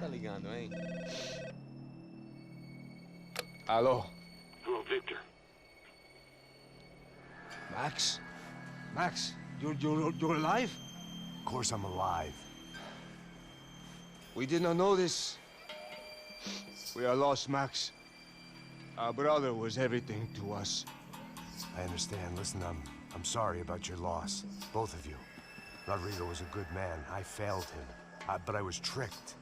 ligando, hein? Alô? Hello, Victor. Max? Max, you're alive? Of course I'm alive. We did not know this. We are lost, Max. Our brother was everything to us. I understand. Listen, I'm sorry about your loss. Both of you. Rodrigo was a good man. I failed him. But I was tricked.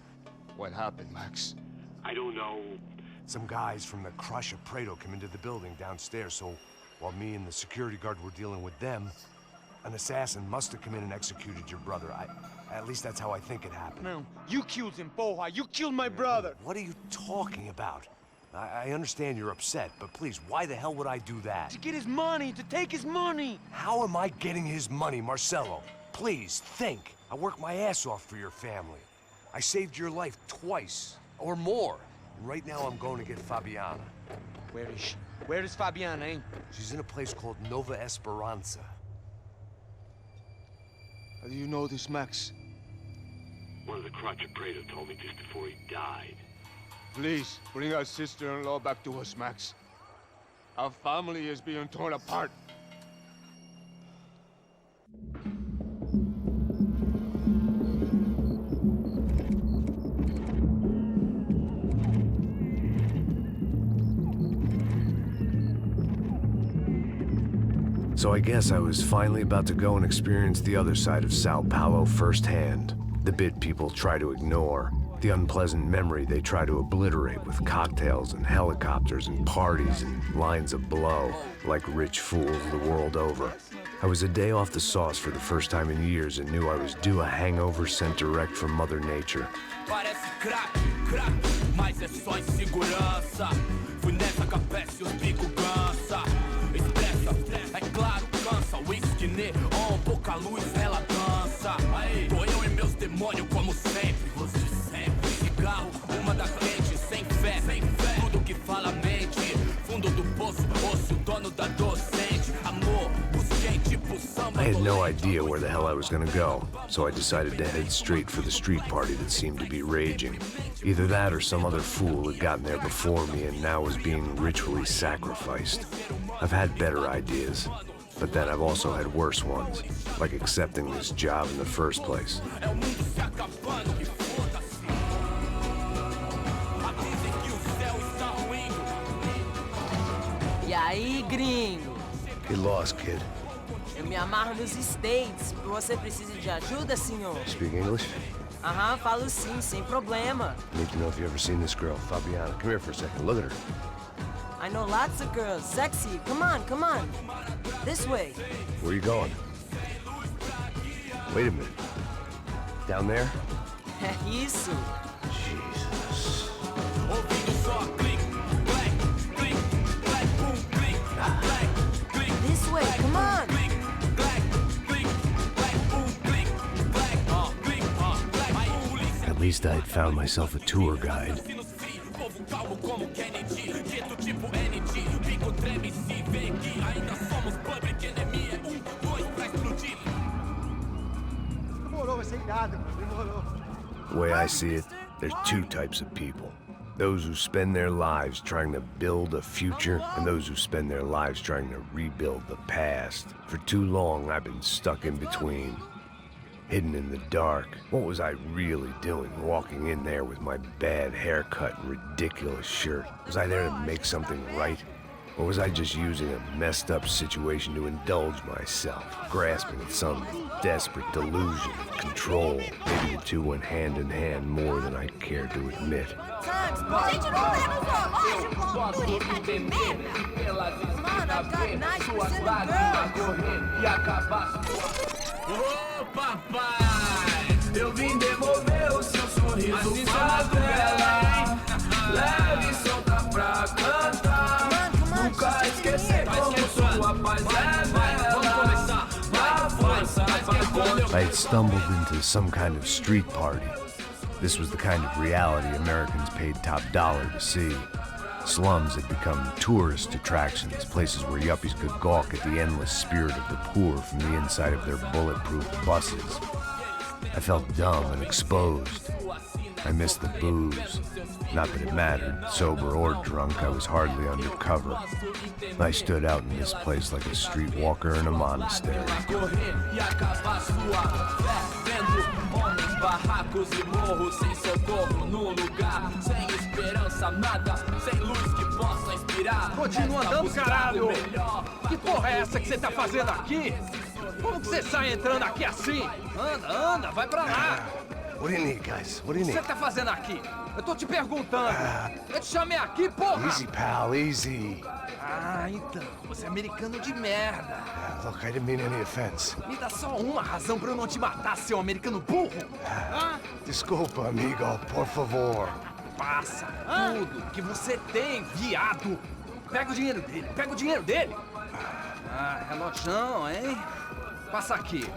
What happened, Max? I don't know. Some guys from the Crush of Prado came into the building downstairs, so while me and the security guard were dealing with them, an assassin must have come in and executed your brother. At least that's how I think it happened. No, you killed him, porra. You killed my brother. What are you talking about? I understand you're upset, but please, why the hell would I do that? To get his money, to take his money. How am I getting his money, Marcelo? Please, think. I worked my ass off for your family. I saved your life twice, or more. And right now I'm going to get Fabiana. Where is she? Where is Fabiana, eh? She's in a place called Nova Esperanza. How do you know this, Max? One of the Crotch of Prado told me just before he died. Please, bring our sister-in-law back to us, Max. Our family is being torn apart. So I guess I was finally about to go and experience the other side of Sao Paulo firsthand. The bit people try to ignore. The unpleasant memory they try to obliterate with cocktails and helicopters and parties and lines of blow, like rich fools the world over. I was a day off the sauce for the first time in years and knew I was due a hangover sent direct from Mother Nature. Parece crack, mas é só insegurança. Fui nessa capeste, os bico cansa. Expressa, é claro, cansa. Whisky neon, pouca luz, ela dança. Tô eu e meus demônios como sempre. Você sempre, cigarro, uma da frente, sem fé. Tudo que fala mente. Fundo do poço, osso, dono da docente. Amor, busquei tipo samba. I had no idea where the hell I was gonna go, so I decided to head straight for the street party that seemed to be raging. Either that or some other fool had gotten there before me and now was being ritually sacrificed. I've had better ideas, but then I've also had worse ones, like accepting this job in the first place. E aí, gringo? Get lost, kid. Eu me amarro nos States. Você precisa de ajuda, senhor? Speak English? Aham, falo sim, sem problema. Need to know if you've ever seen this girl, Fabiana. Come here for a second. Look at her. I know lots of girls. Sexy. Come on, come on. This way. Where are you going? Wait a minute. Down there? É isso. Jesus. This way, come on. At least I had found myself a tour guide. The way I see it, there's two types of people. Those who spend their lives trying to build a future, and those who spend their lives trying to rebuild the past. For too long, I've been stuck in between. Hidden in the dark. What was I really doing, walking in there with my bad haircut and ridiculous shirt? Was I there to make something right? Or was I just using a messed up situation to indulge myself, grasping at some desperate delusion of control? Maybe the two went hand in hand more than I cared to admit. Gente, não leva zoológico! Turista de merda! Mano, I've got 9% girls! Ô papai, eu vim devolver o seu sorriso favela. Leve e solta pra cantar. Nunca esquecer como sua paz é bela. A força I had stumbled into some kind of street party. This was the kind of reality Americans paid top dollar to see. Slums had become tourist attractions, places where yuppies could gawk at the endless spirit of the poor from the inside of their bulletproof buses. I felt dumb and exposed. I missed the booze. Not that it mattered. Sober or drunk, I was hardly undercover. I stood out in this place like a streetwalker in a monastery. Barracos e morros sem socorro no lugar, sem esperança, nada, sem luz que possa inspirar. Continua andando, caralho! Que porra é essa que você tá fazendo aqui? Como que você sai entrando aqui assim? Anda, anda, vai pra lá! What do you need, guys? What do you O que need? você tá fazendo aqui? Eu tô te perguntando. Eu te chamei aqui, porra! Easy, pal, easy. Ah, então, você é americano de merda. Look, I didn't mean any offense. Me dá só uma razão pra eu não te matar, seu americano burro. Desculpa, amigo, por favor. Passa tudo que você tem, viado. Pega o dinheiro dele, pega o dinheiro dele. Ah, relojão, hein? Passa aqui.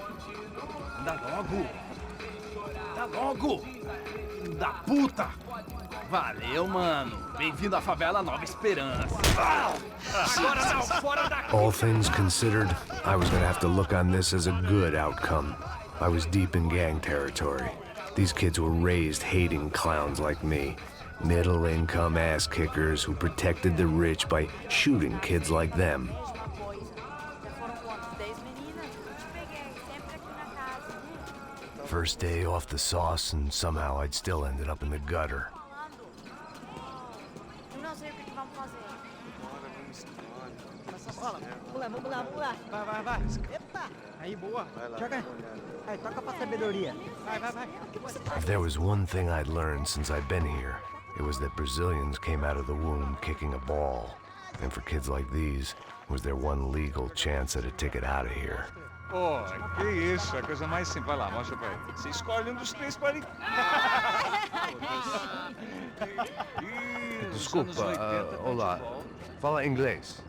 Dá logo. Dá logo. Filho da puta. Valeu, mano. Bem-vindo à favela Nova Esperança. Agora não, fora daqui. All things considered, I was gonna have to look on this as a good outcome. I was deep in gang territory. These kids were raised hating clowns like me. Middle-income ass-kickers who protected the rich by shooting kids like them. First day off the sauce, and somehow I'd still ended up in the gutter. Não sei o que vamos fazer. Vamos lá. Vai. Epa! Aí, boa. Joga. Aí, toca pra sabedoria. Vai. If there was one thing I'd learned since I've been here, it was that Brazilians came out of the womb kicking a ball. And for kids like these, was their one legal chance at a ticket out of here. Pô, que isso, a coisa mais simples. Vai lá, mostra pra ele. Você escolhe um dos três para ele. Desculpa, olá. Fala inglês.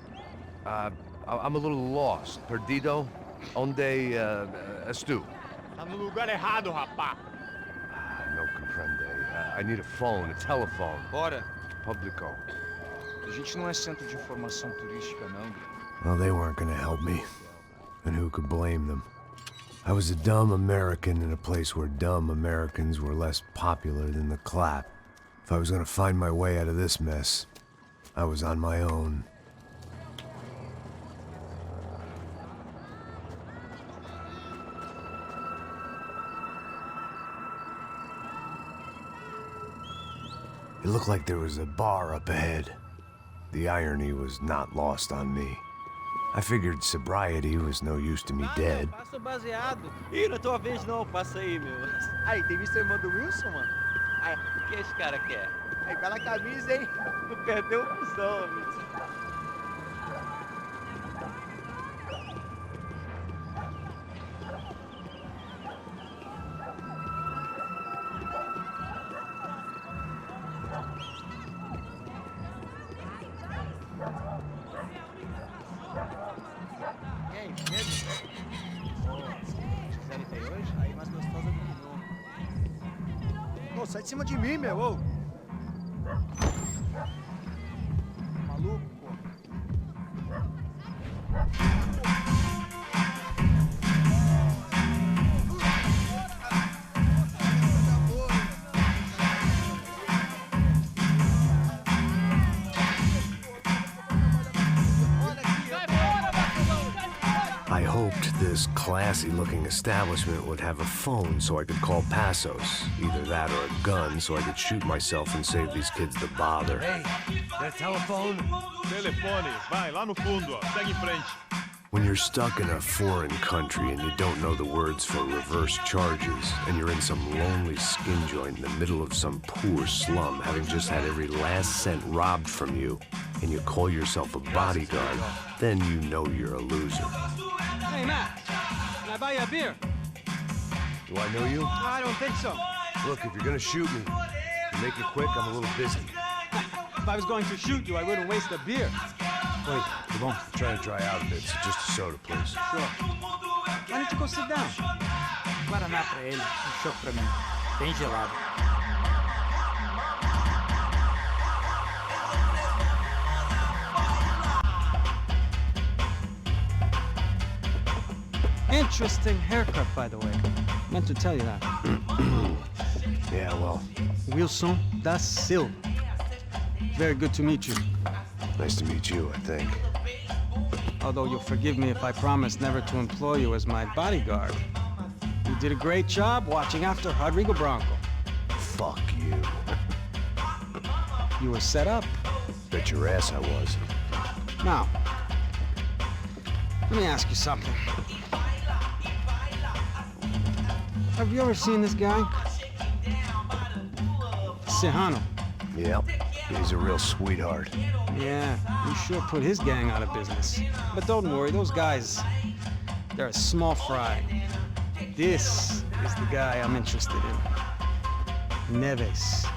I'm a little lost. Perdido? Onde estou? Tá no lugar errado, rapá. Não compreende. I need a phone, a telephone. Bora. Publico. A gente não é centro de informação turística, não. Well, they weren't gonna help me. And who could blame them? I was a dumb American in a place where dumb Americans were less popular than the clap. If I was gonna find my way out of this mess, I was on my own. It looked like there was a bar up ahead. The irony was not lost on me. I figured sobriety was no use to me dead. Passa o baseado. Ih, não é tua vez não, passa aí, meu. Aí, tem visto a irmã do Wilson, mano? Aí, o que esse cara quer? Aí, bela camisa, hein? Não perdeu o cuzão, amigo. Pô, sai de cima de mim, meu! Ô. Maluco, pô. I hoped this classy-looking establishment would have a phone so I could call Passos. Either that or a gun so I could shoot myself and save these kids the bother. Hey, that telephone? Telefone, vai, lá no fundo, ó. Segue em frente. When you're stuck in a foreign country and you don't know the words for reverse charges, and you're in some lonely skin joint in the middle of some poor slum, having just had every last cent robbed from you, and you call yourself a bodyguard, then you know you're a loser. Hey, Matt. Can I buy you a beer? Do I know you? I don't think so. Look, if you're gonna shoot me, make it quick, I'm a little busy. If I was going to shoot you, I wouldn't waste a beer. Wait, come on. I'm trying to dry out a bit, so just a soda, please. Sure. Why don't you go sit down? Guaraná pra ele, choco pra mim. Bem gelado. Interesting haircut, by the way. Meant to tell you that. Yeah, well, Wilson da Silva. Very good to meet you. nice to meet you, I think. Although you'll forgive me if I promise never to employ you as my bodyguard. You did a great job watching after Rodrigo Branco. Fuck you. You were set up. Bet your ass I was. Now, let me ask you something. Have you ever seen this guy? Serrano. Yep, he's a real sweetheart. Yeah, you sure put his gang out of business. But don't worry, those guys, they're a small fry. This is the guy I'm interested in. Neves.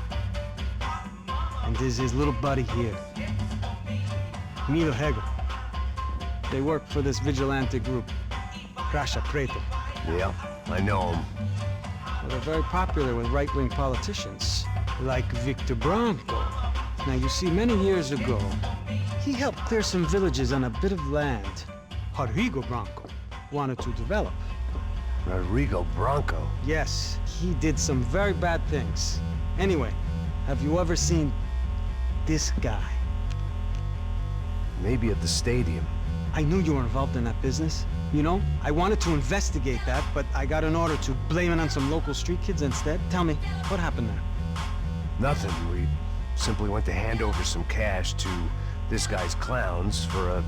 And this is his little buddy here. Milo Hegel. They work for this vigilante group, Cracha Preto. Yeah, I know him. Well, they're very popular with right-wing politicians, like Victor Branco. Now, you see, many years ago, he helped clear some villages on a bit of land Rodrigo Branco wanted to develop. Rodrigo Branco? Yes, he did some very bad things. Anyway, have you ever seen this guy? Maybe at the stadium. I knew you were involved in that business. You know, I wanted to investigate that, but I got an order to blame it on some local street kids instead. Tell me, what happened there? Nothing. We simply went to hand over some cash to this guy's clowns for a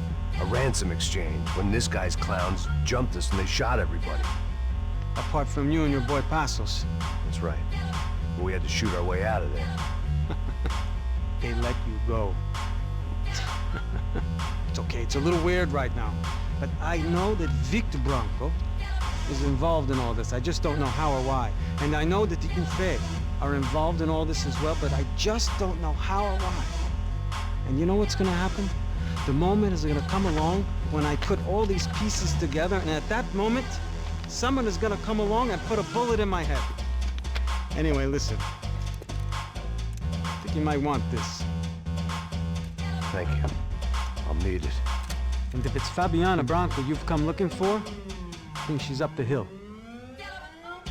ransom exchange when this guy's clowns jumped us and they shot everybody. Apart from you and your boy Passos. That's right. We had to shoot our way out of there. They let you go. It's okay, it's a little weird right now. But I know that Victor Branco is involved in all this. I just don't know how or why. And I know that the UFE are involved in all this as well, but I just don't know how or why. And you know what's gonna happen? The moment is gonna come along when I put all these pieces together, and at that moment, someone is gonna come along and put a bullet in my head. Anyway, listen. I think you might want this. Thank you. I'll need it. And if it's Fabiana Branco you've come looking for, I think she's up the hill.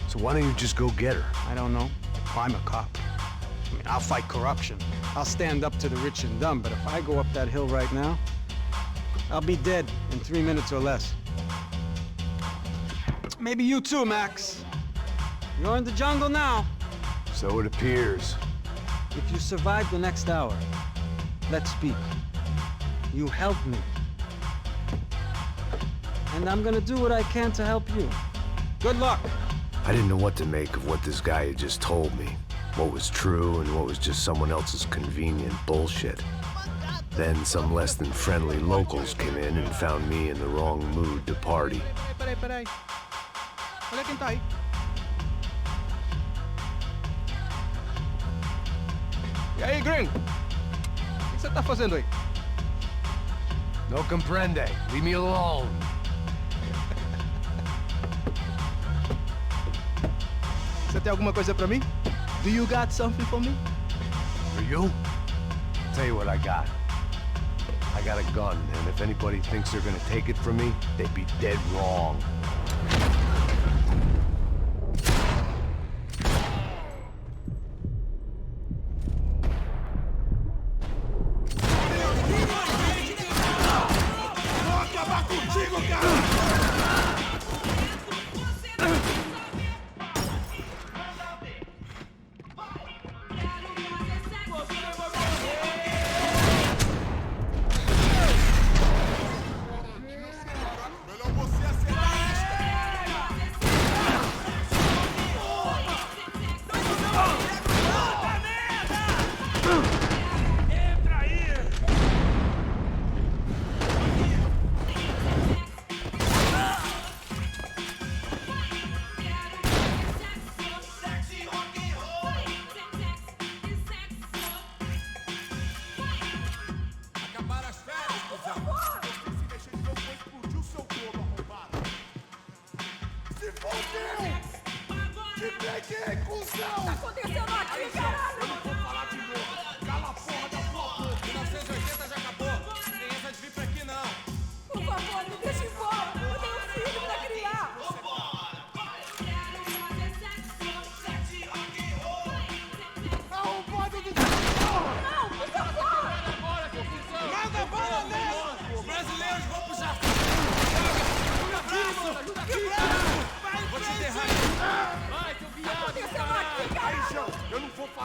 So why don't you just go get her? I don't know. I'm a cop. I mean, I'll fight corruption. I'll stand up to the rich and dumb, but if I go up that hill right now, I'll be dead in 3 minutes or less. Maybe you too, Max. You're in the jungle now. So it appears. If you survive the next hour, let's speak. You help me. And I'm gonna do what I can to help you. Good luck. I didn't know what to make of what this guy had just told me. What was true and what was just someone else's convenient bullshit. Then some less than friendly locals came in and found me in the wrong mood to party. Peraí. Olha quem tá aí. E aí, gringo? O que você tá fazendo aí? No comprende. Leave me alone. Você tem alguma coisa pra mim? Do you got something for me? For you? Tell you what I got. I got a gun, and if anybody thinks they're gonna take it from me, they'd be dead wrong.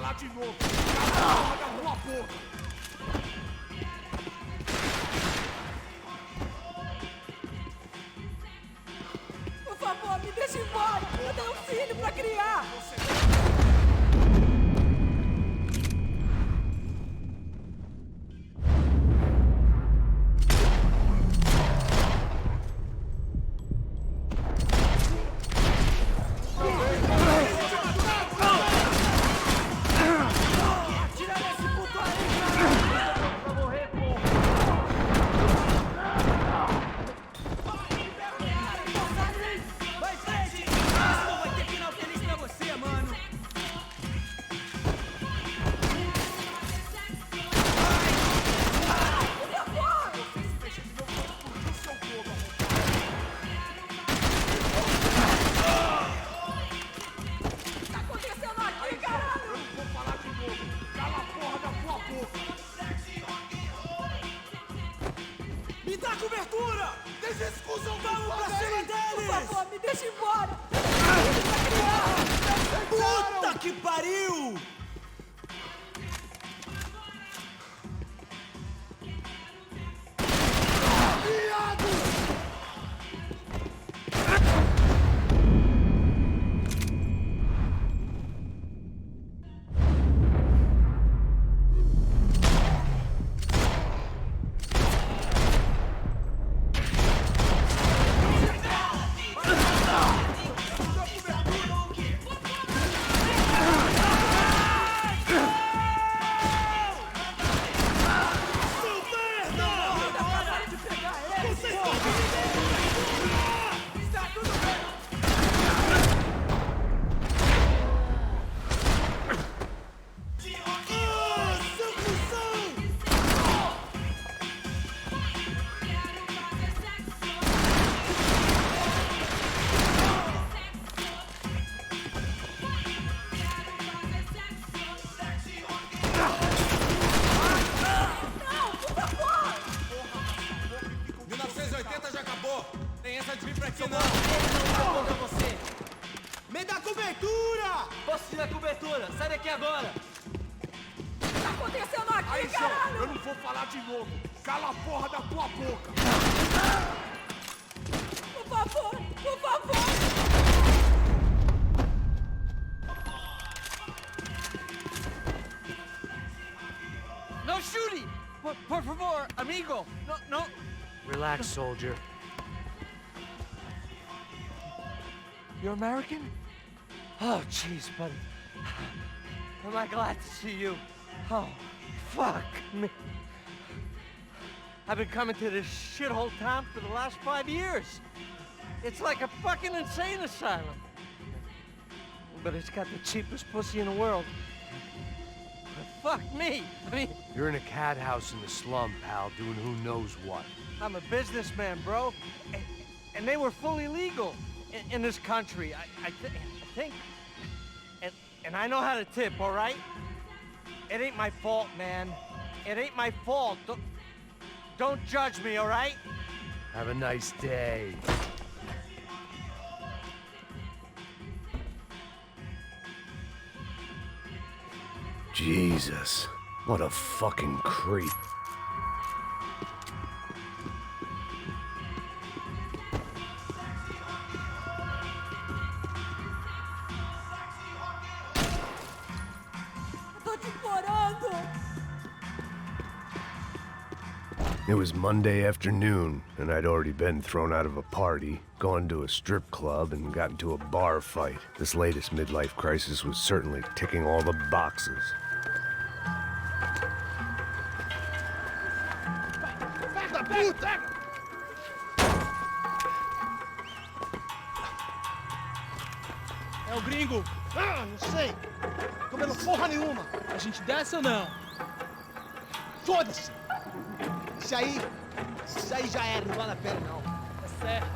falar de novo. Cala a porra da tua boca. Por favor, me deixa embora. Eu tenho um filho pra criar. Me dá cobertura! Desescusam, vamos pra cima deles! Por favor, me deixa embora. Puta que pariu! Me dá cobertura! Posso te dar cobertura? Sai daqui agora! O que tá acontecendo aqui, Aí, caralho? eu não vou falar de novo. Cala a porra da tua boca. Por favor, por favor! No shooting! Por favor, amigo! No. Relax, soldier. You're American? Oh, jeez, buddy. Am I glad to see you? Oh, fuck me. I've been coming to this shithole town for the last 5 years. It's like a fucking insane asylum. But it's got the cheapest pussy in the world. But fuck me. I mean, You're in a cat house in the slum, pal, doing who knows what. I'm a businessman, bro. And they were fully legal in this country. I think. And I know how to tip, all right? It ain't my fault, man. It ain't my fault. Don't judge me, all right? Have a nice day. Jesus, what a fucking creep. Tô te implorando! It was Monday afternoon, and I'd already been thrown out of a party, gone to a strip club, and got into a bar fight. This latest midlife crisis was certainly ticking all the boxes. Da puta! É o gringo! Ah, não sei! Tô vendo porra nenhuma! A gente desce ou não? Foda-se! Isso aí já era, não vale a pena não. É certo.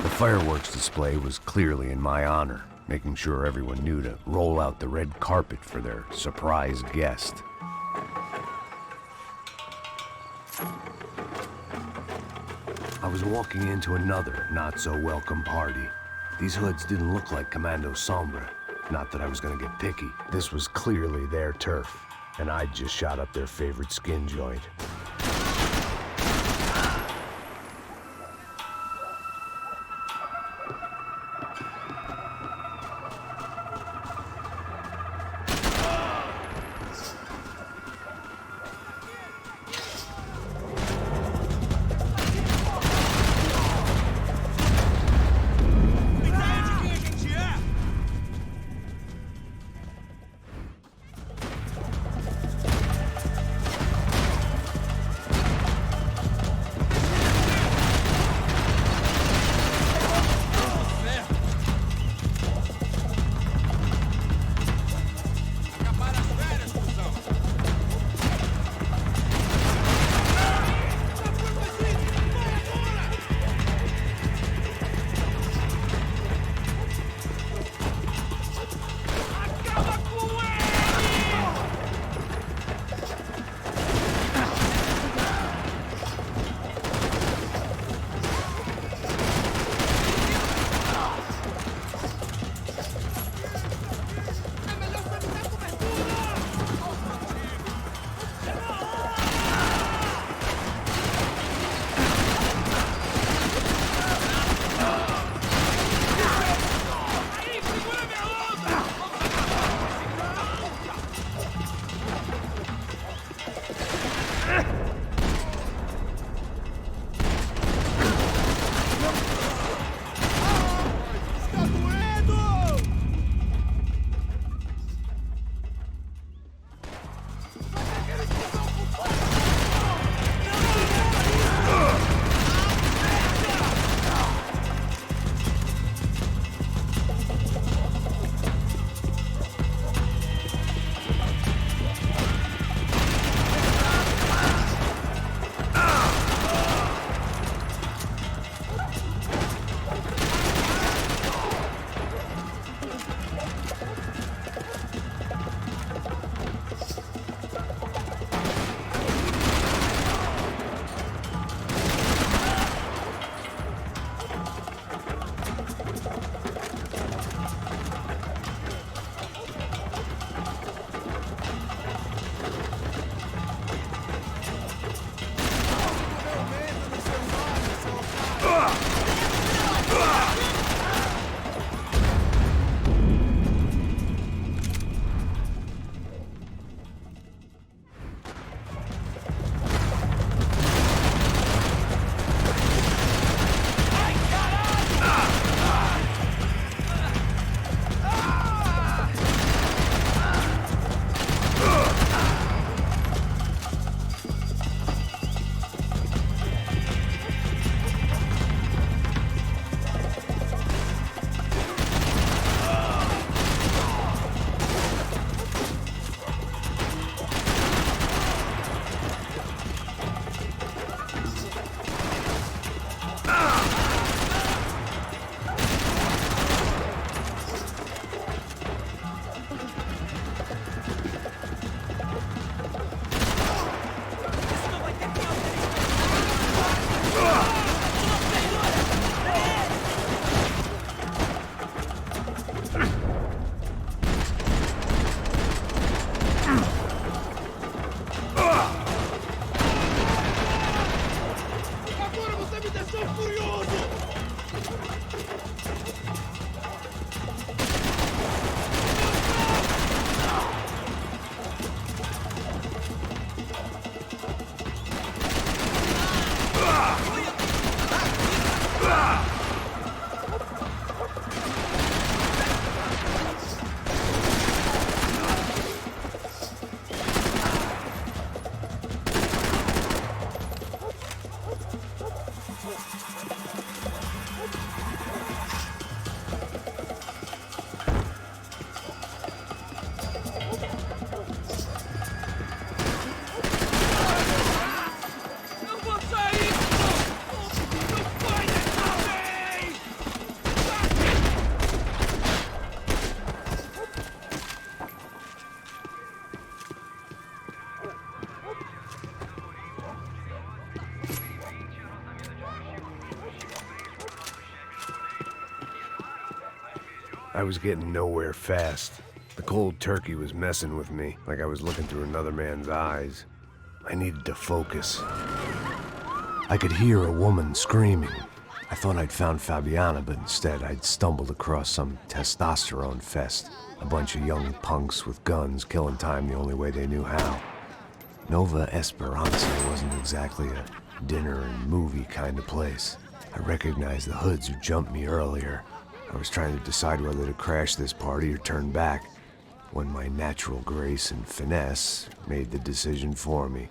The fireworks display was clearly in my honor, making sure everyone knew to roll out the red carpet for their surprise guest. I was walking into another not-so-welcome party. These hoods didn't look like Commando Sombra. Not that I was gonna get picky. This was clearly their turf, and I'd just shot up their favorite skin joint. I was getting nowhere fast. The cold turkey was messing with me, like I was looking through another man's eyes. I needed to focus. I could hear a woman screaming. I thought I'd found Fabiana, but instead I'd stumbled across some testosterone fest. A bunch of young punks with guns killing time the only way they knew how. Nova Esperanza wasn't exactly a dinner and movie kind of place. I recognized the hoods who jumped me earlier. I was trying to decide whether to crash this party or turn back, when my natural grace and finesse made the decision for me.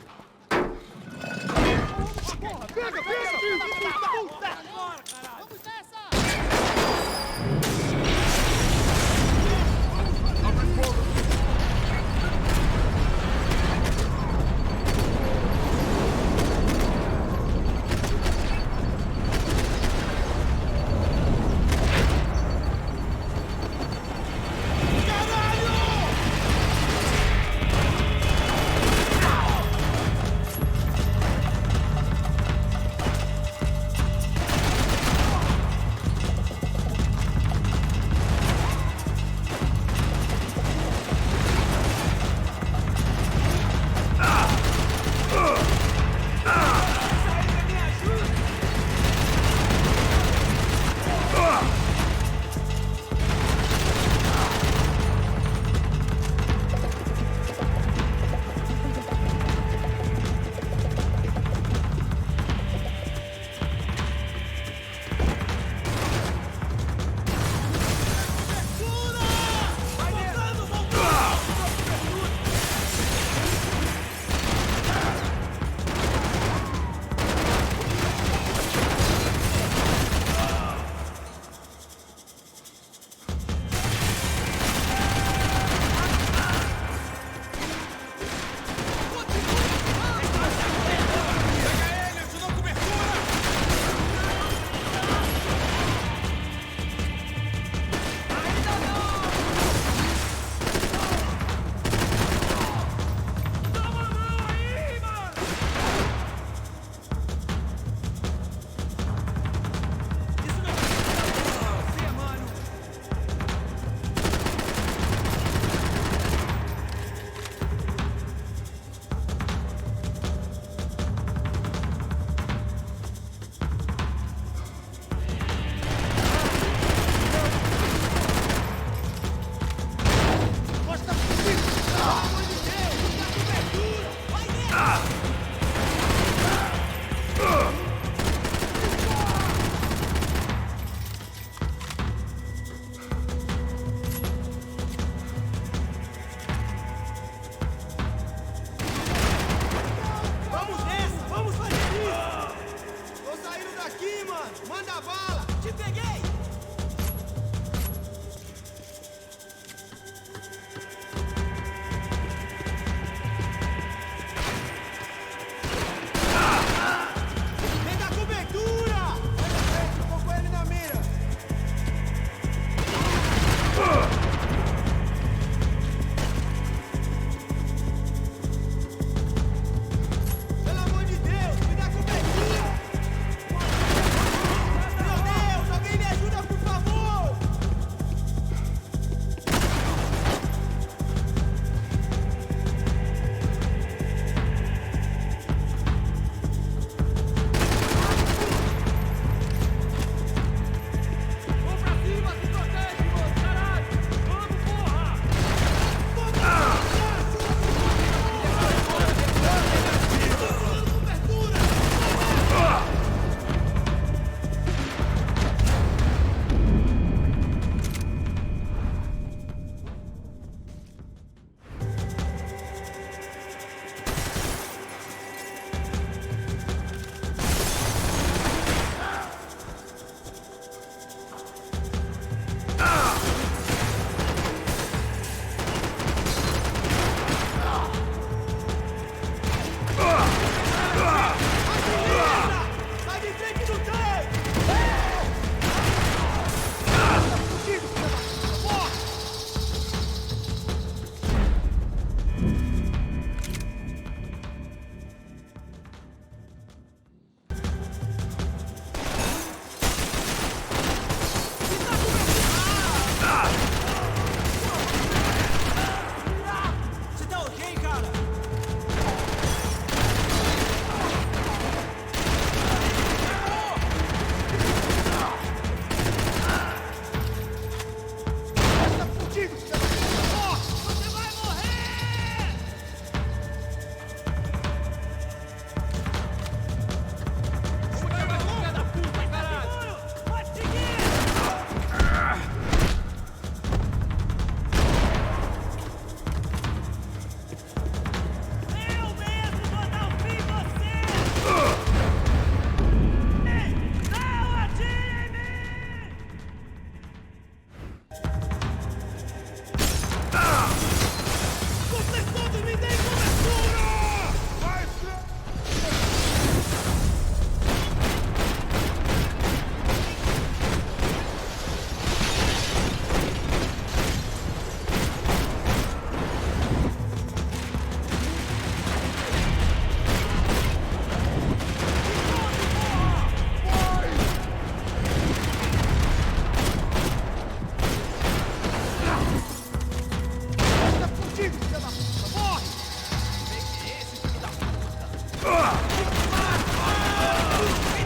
Me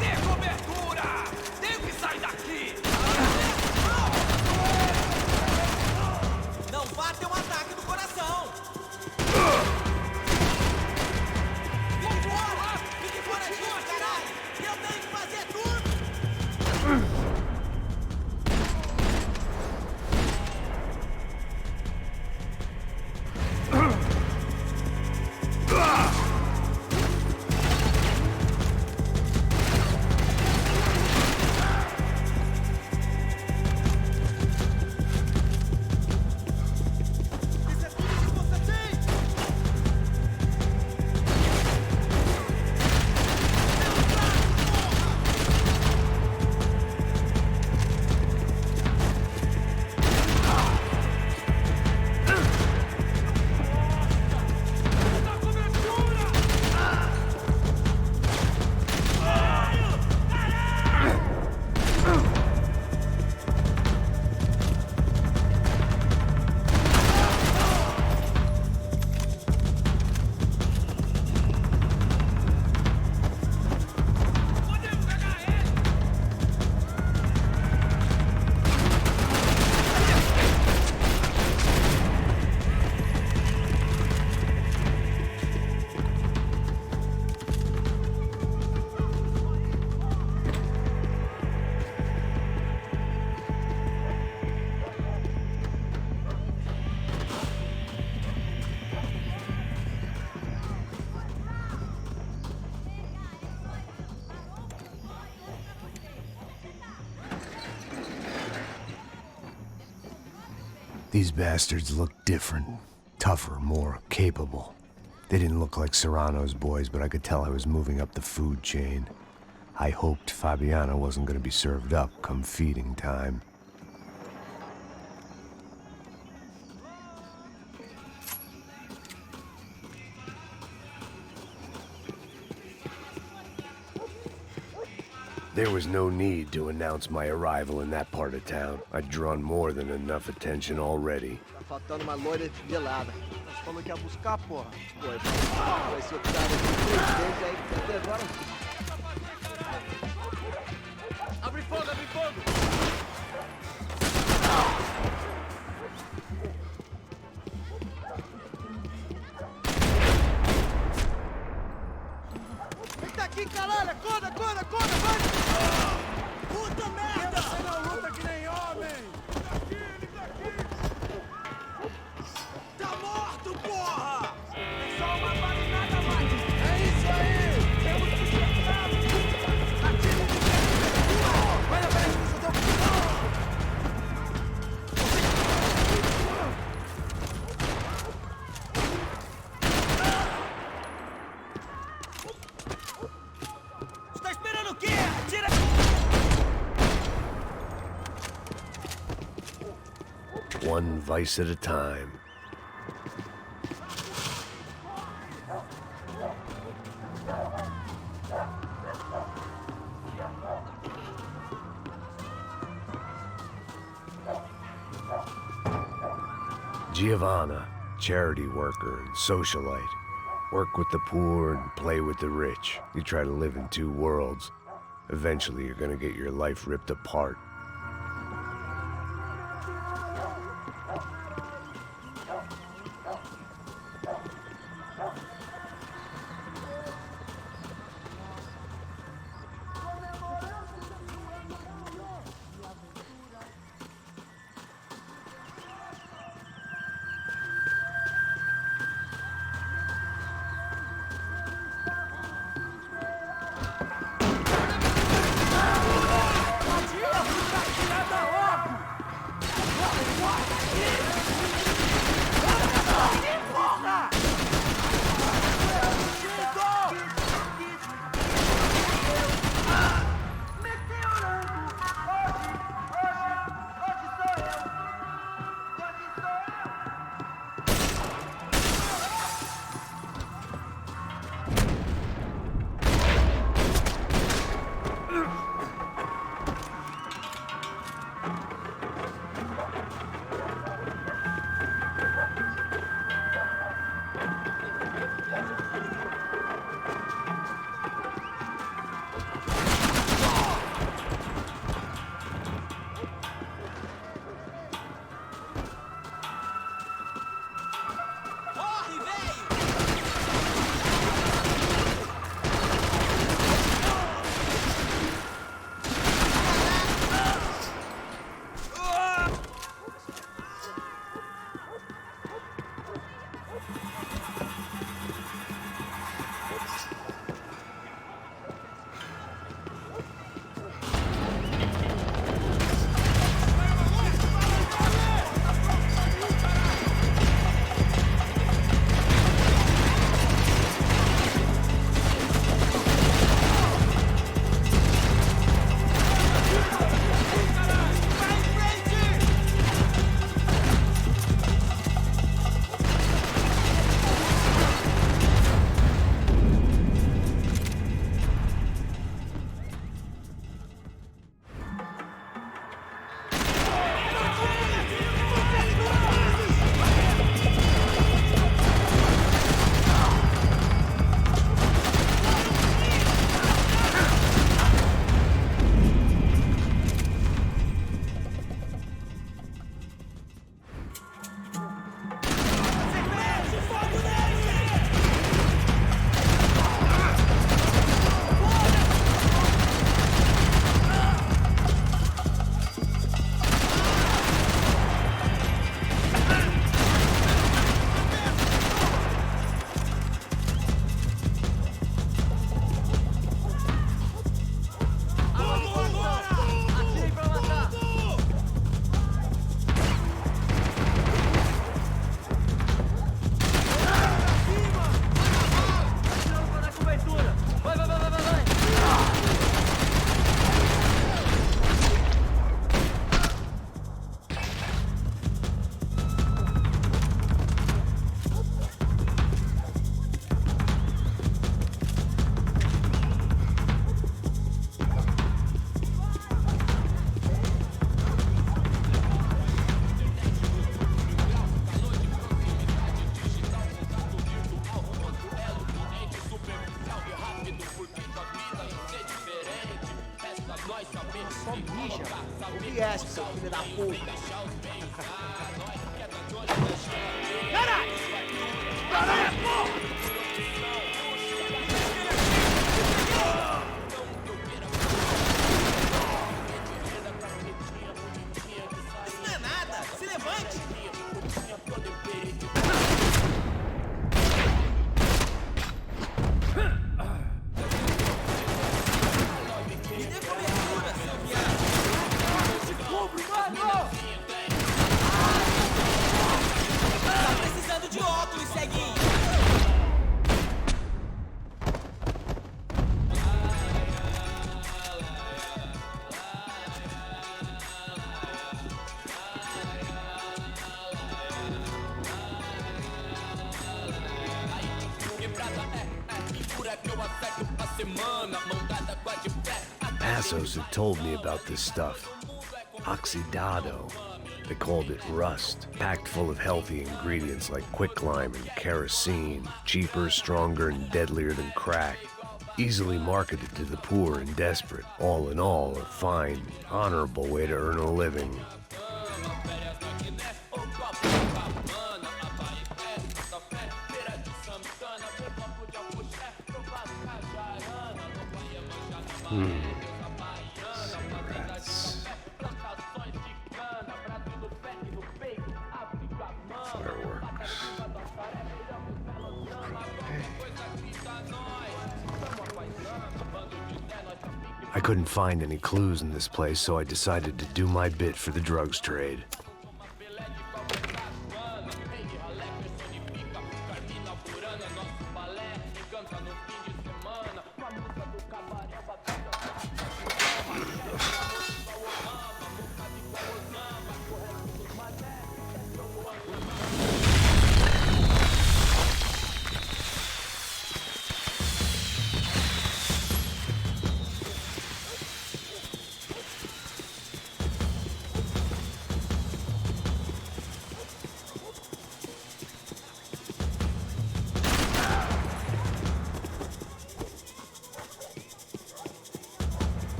dê cobertura! Tenho que sair daqui! Não vá ter um ataque no coração! Fique fora disso, caralho! Eu tenho que fazer tudo! These bastards looked different, tougher, more capable. They didn't look like Serrano's boys, but I could tell I was moving up the food chain. I hoped Fabiana wasn't going to be served up come feeding time. There was no need to announce my arrival in that part of town. I'd drawn more than enough attention already. Tá faltando uma loira gelada. Nós falamos que ia buscar, porra. Pô, vai ser o cara do presidente aí que até agora. Abre fogo, abre fogo! Quem tá aqui, caralho? Acorda, acorda, acorda, vai! Puta merda! Você não luta que nem homem! Ele tá aqui! Tá morto, porra! É só uma balinada mais! É isso aí! Temos que esquentar! Atire de frente! Vai na frente, você deu... Está esperando o quê? Atira! One vice at a time. Giovanna, charity worker and socialite. Work with the poor and play with the rich. You try to live in two worlds. Eventually, you're gonna get your life ripped apart. bicha. Ouvi essa, seu filho da puta. Caralho! Caralho, porra! Isso não é nada! Se levante! Me dê cobertura, seu viado! Se cobre, mano! Tá precisando de óculos, ceguinho! Passos had told me about this stuff. Oxidado. They called it rust, packed full of healthy ingredients like quicklime and kerosene, cheaper, stronger, and deadlier than crack. Easily marketed to the poor and desperate. All in all, a fine, honorable way to earn a living. Cigarettes. Fireworks. I couldn't find any clues in this place, so I decided to do my bit for the drugs trade.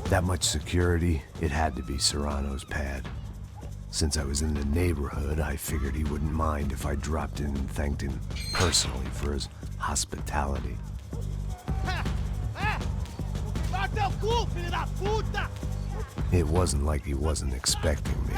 That much security, it had to be Serrano's pad. Since I was in the neighborhood, I figured he wouldn't mind if I dropped in and thanked him personally for his hospitality. It wasn't like he wasn't expecting me.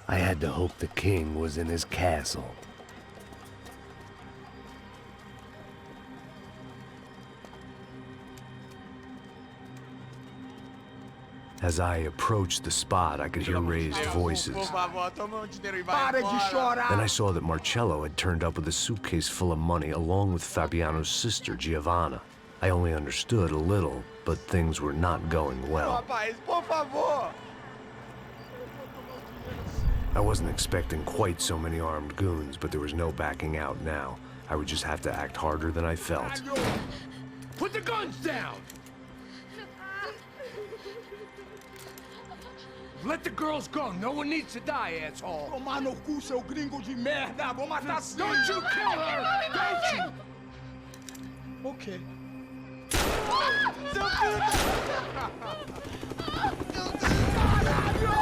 I had to hope the king was in his castle. As I approached the spot, I could hear raised voices. Por favor, toma dinheiro e vai Para de embora. chorar! Then I saw that Marcello had turned up with a suitcase full of money along with Fabiano's sister, Giovanna. I only understood a little, but things were not going well. Rapaz, por favor! I wasn't expecting quite so many armed goons, but there was no backing out now. I would just have to act harder than I felt. Put the guns down! Let the girls go. No one needs to die, asshole. Tomar no cu, seu gringo de merda. Vou matar sim. Don't you kill her! Don't you? Okay. Caralho!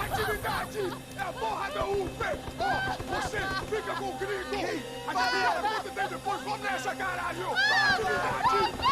Atividade! É a porra da UP! Ó, você fica com o gringo! A galera conta tem depois, vamos nessa, caralho! Atividade!